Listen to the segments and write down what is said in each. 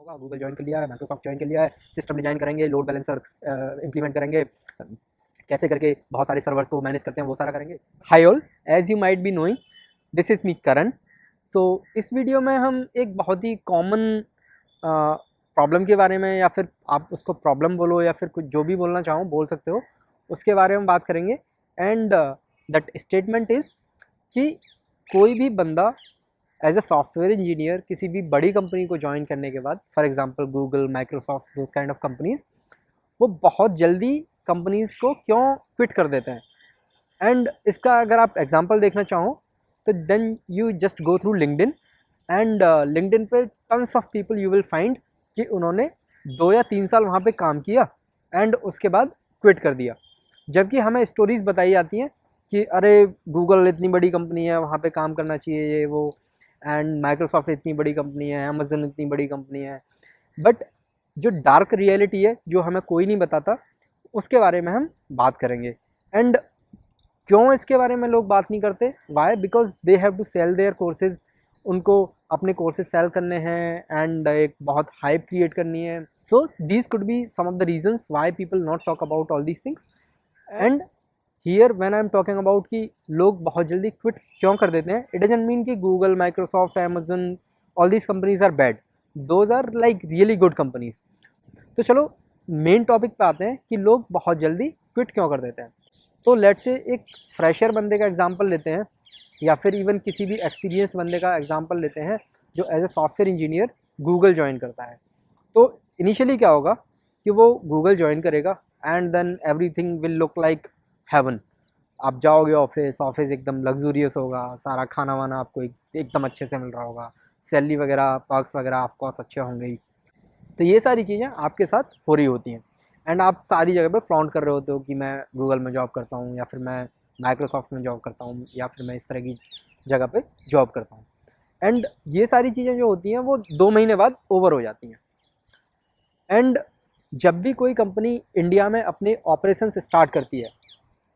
होगा, Google join कर लिया है, माइक्रोसॉफ्ट ज्वाइन कर लिया है, सिस्टम डिजाइन करेंगे, लोड बैलेंसर इंप्लीमेंट करेंगे, कैसे करके बहुत सारे सर्वर्स को मैनेज करते हैं वो सारा करेंगे। Hi all, as you might be knowing, this is me Karan. So इस वीडियो में हम एक बहुत ही कॉमन प्रॉब्लम के बारे में, या फिर आप उसको प्रॉब्लम बोलो या फिर कुछ जो भी बोलना चाहो बोल सकते हो, उसके बारे में बात करेंगे। एंड दैट स्टेटमेंट इज़ कि कोई भी बंदा एज अ सॉफ्टवेयर इंजीनियर किसी भी बड़ी कंपनी को ज्वाइन करने के बाद, for example Google, Microsoft, those kind of companies, वो बहुत जल्दी कंपनीज को क्यों क्विट कर देते हैं। एंड इसका अगर आप एग्जांपल देखना चाहो तो then you just go through LinkedIn, and LinkedIn पे tons of people you will find कि उन्होंने 2 या 3 साल वहाँ पे काम किया एंड उसके बाद क्विट कर दिया। जबकि हमें स्टोरीज़ बताई जाती हैं कि अरे गूगल इतनी बड़ी कंपनी है, वहाँ पे काम करना चाहिए ये वो, एंड माइक्रोसॉफ्ट इतनी बड़ी कंपनी है, अमेजन इतनी बड़ी कंपनी है। बट जो डार्क रियलिटी है जो हमें कोई नहीं बताता, उसके बारे में हम बात करेंगे। एंड क्यों इसके बारे में लोग बात नहीं करते? Why? Because they have to sell their courses, उनको अपने कोर्सेज सेल करने हैं एंड एक बहुत हाइप क्रिएट करनी है। So these could be some of the reasons why people not talk about all these things. And here when I am talking about कि लोग बहुत जल्दी क्विट क्यों कर देते हैं, इट डजंट मीन कि Google, Microsoft, Amazon, all these companies are bad. Those are like really good companies. तो चलो मेन टॉपिक पे आते हैं कि लोग बहुत जल्दी क्विट क्यों कर देते हैं। तो लेट्स से एक फ्रेशर बंदे का एग्जांपल लेते हैं, या फिर इवन किसी भी एक्सपीरियंस बंदे का एग्जांपल लेते हैं जो as a software engineer Google join करता है। तो इनिशियली क्या होगा कि वो गूगल ज्वाइन करेगा and then everything will look like heaven. आप जाओगे ऑफिस, ऑफिस एकदम लग्जूरियस होगा, सारा खाना वाना आपको एकदम अच्छे से मिल रहा होगा, सैलरी वगैरह, पर्क्स वगैरह ऑफकोर्स अच्छे होंगे ही। तो ये सारी चीज़ें आपके साथ हो रही होती हैं एंड आप सारी जगह पे फ्लॉन्ट कर रहे होते हो कि मैं गूगल में जॉब करता हूँ, या फिर मैं माइक्रोसॉफ्ट में जॉब करता हूँ, या फिर मैं इस तरह की जगह पे जॉब करता हूँ। एंड ये सारी चीज़ें जो होती हैं वो 2 महीने बाद ओवर हो जाती हैं। एंड जब भी कोई कंपनी इंडिया में अपने ऑपरेशंस स्टार्ट करती है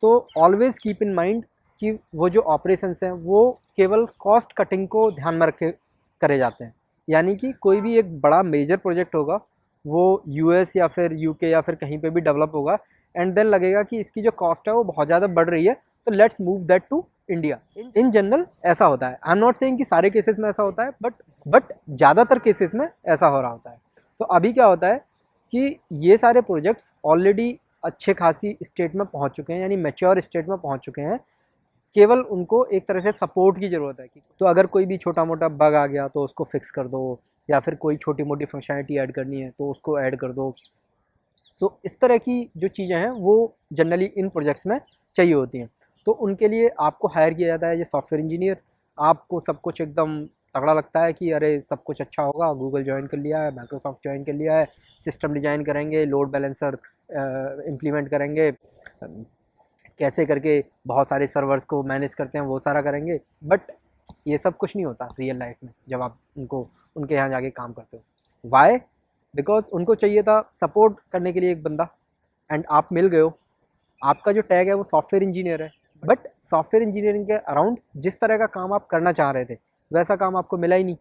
तो ऑलवेज़ कीप इन माइंड कि वो जो ऑपरेशंस हैं वो केवल कॉस्ट कटिंग को ध्यान में रख के करे जाते हैं। यानी कि कोई भी एक बड़ा मेजर प्रोजेक्ट होगा वो यूएस या फिर यूके या फिर कहीं पे भी डेवलप होगा, एंड देन लगेगा कि इसकी जो कॉस्ट है वो बहुत ज़्यादा बढ़ रही है, तो let's move that to India. In general ऐसा होता है। आई एम नॉट सेइंग कि सारे केसेस में ऐसा होता है, बट ज़्यादातर केसेस में ऐसा हो रहा होता है। तो अभी क्या होता है कि ये सारे प्रोजेक्ट्स ऑलरेडी अच्छे खासी स्टेट में पहुंच चुके हैं, यानी मैच्योर स्टेट में पहुंच चुके हैं। केवल उनको एक तरह से सपोर्ट की ज़रूरत है। तो अगर कोई भी छोटा मोटा बग आ गया तो उसको फिक्स कर दो, या फिर कोई छोटी मोटी फंक्शनैलिटी ऐड करनी है तो उसको ऐड कर दो। सो इस तरह की जो चीज़ें हैं वो जनरली इन प्रोजेक्ट्स में चाहिए होती हैं। तो उनके लिए आपको हायर किया जाता है ये सॉफ्टवेयर इंजीनियर। आपको सब कुछ एकदम तगड़ा लगता है कि अरे सब कुछ अच्छा होगा, गूगल ज्वाइन कर लिया है, माइक्रोसॉफ्ट ज्वाइन कर लिया है, सिस्टम डिज़ाइन करेंगे, लोड बैलेंसर इम्प्लीमेंट करेंगे, कैसे करके बहुत सारे सर्वर्स को मैनेज करते हैं वो सारा करेंगे। बट ये सब कुछ नहीं होता रियल लाइफ में जब आप उनके यहाँ जाके काम करते हो। वाई? बिकॉज उनको चाहिए था सपोर्ट करने के लिए एक बंदा, एंड आप मिल गए हो। आपका जो टैग है वो सॉफ्टवेयर इंजीनियर है, बट सॉफ्टवेयर इंजीनियरिंग के अराउंड जिस तरह का काम आप करना चाह रहे थे वैसा काम आपको मिला ही नहीं।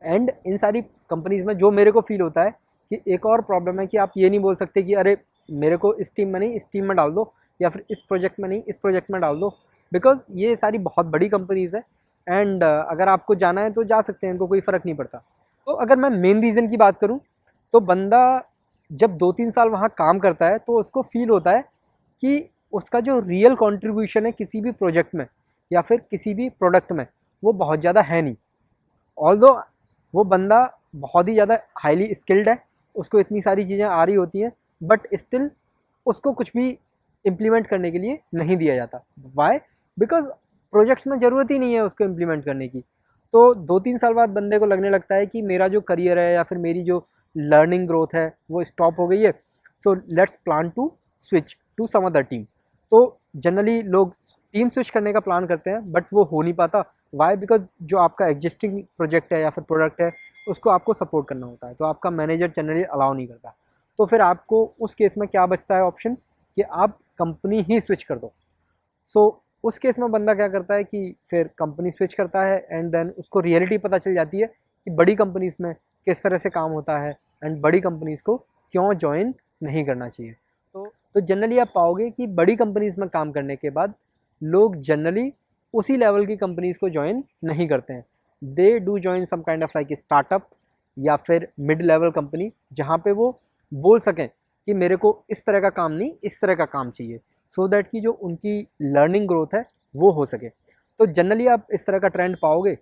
एंड इन सारी कंपनीज़ में जो मेरे को फील होता है कि एक और प्रॉब्लम है कि आप ये नहीं बोल सकते कि अरे मेरे को इस टीम में नहीं इस टीम में डाल दो, या फिर इस प्रोजेक्ट में नहीं इस प्रोजेक्ट में डाल दो। बिकॉज ये सारी बहुत बड़ी कंपनीज़ है, एंड अगर आपको जाना है तो जा सकते हैं, इनको कोई फ़र्क नहीं पड़ता। तो अगर मैं मेन रीज़न की बात करूँ तो बंदा जब 2-3 साल वहाँ काम करता है तो उसको फील होता है कि उसका जो रियल कंट्रीब्यूशन है किसी भी प्रोजेक्ट में या फिर किसी भी प्रोडक्ट में वो बहुत ज़्यादा है नहीं। ऑल्दो वो बंदा बहुत ही ज़्यादा हाईली स्किल्ड है, उसको इतनी सारी चीज़ें आ रही होती हैं, बट स्टिल उसको कुछ भी इम्प्लीमेंट करने के लिए नहीं दिया जाता। वाई? बिकॉज प्रोजेक्ट्स में ज़रूरत ही नहीं है उसको इम्प्लीमेंट करने की। तो 2-3 साल बाद बंदे को लगने लगता है कि मेरा जो करियर है या फिर मेरी जो लर्निंग ग्रोथ है वो स्टॉप हो गई है, so let's plan to switch to some other team. तो जनरली लोग टीम स्विच करने का प्लान करते हैं, बट वो हो नहीं पाता। वाई? बिकॉज जो आपका एग्जिस्टिंग प्रोजेक्ट है या फिर प्रोडक्ट है उसको आपको सपोर्ट करना होता है, तो आपका मैनेजर जनरली अलाउ नहीं करता। तो फिर आपको उस केस में क्या बचता है ऑप्शन कि आप कंपनी ही स्विच कर दो। सो उस केस में बंदा क्या करता है कि फिर कंपनी स्विच करता है, एंड देन उसको रियलिटी पता चल जाती है कि बड़ी कंपनीज़ में किस तरह से काम होता है, एंड बड़ी कंपनीज़ को क्यों ज्वाइन नहीं करना चाहिए। तो जनरली आप पाओगे कि बड़ी कंपनीज़ में काम करने के बाद लोग जनरली उसी लेवल की कंपनीज़ को ज्वाइन नहीं करते हैं। They do join some kind of like startup या फिर मिड लेवल कंपनी, जहाँ पे वो बोल सकें कि मेरे को इस तरह का काम नहीं, इस तरह का काम चाहिए, सो दैट कि जो उनकी लर्निंग ग्रोथ है वो हो सके। तो जनरली आप इस तरह का ट्रेंड पाओगे।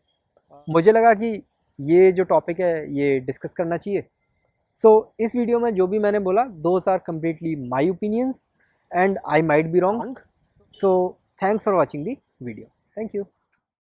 मुझे लगा कि ये जो टॉपिक है ये डिस्कस करना चाहिए। सो इस वीडियो में जो भी मैंने बोला, those are completely my opinions and I might be wrong. So thanks for watching the video. Thank you.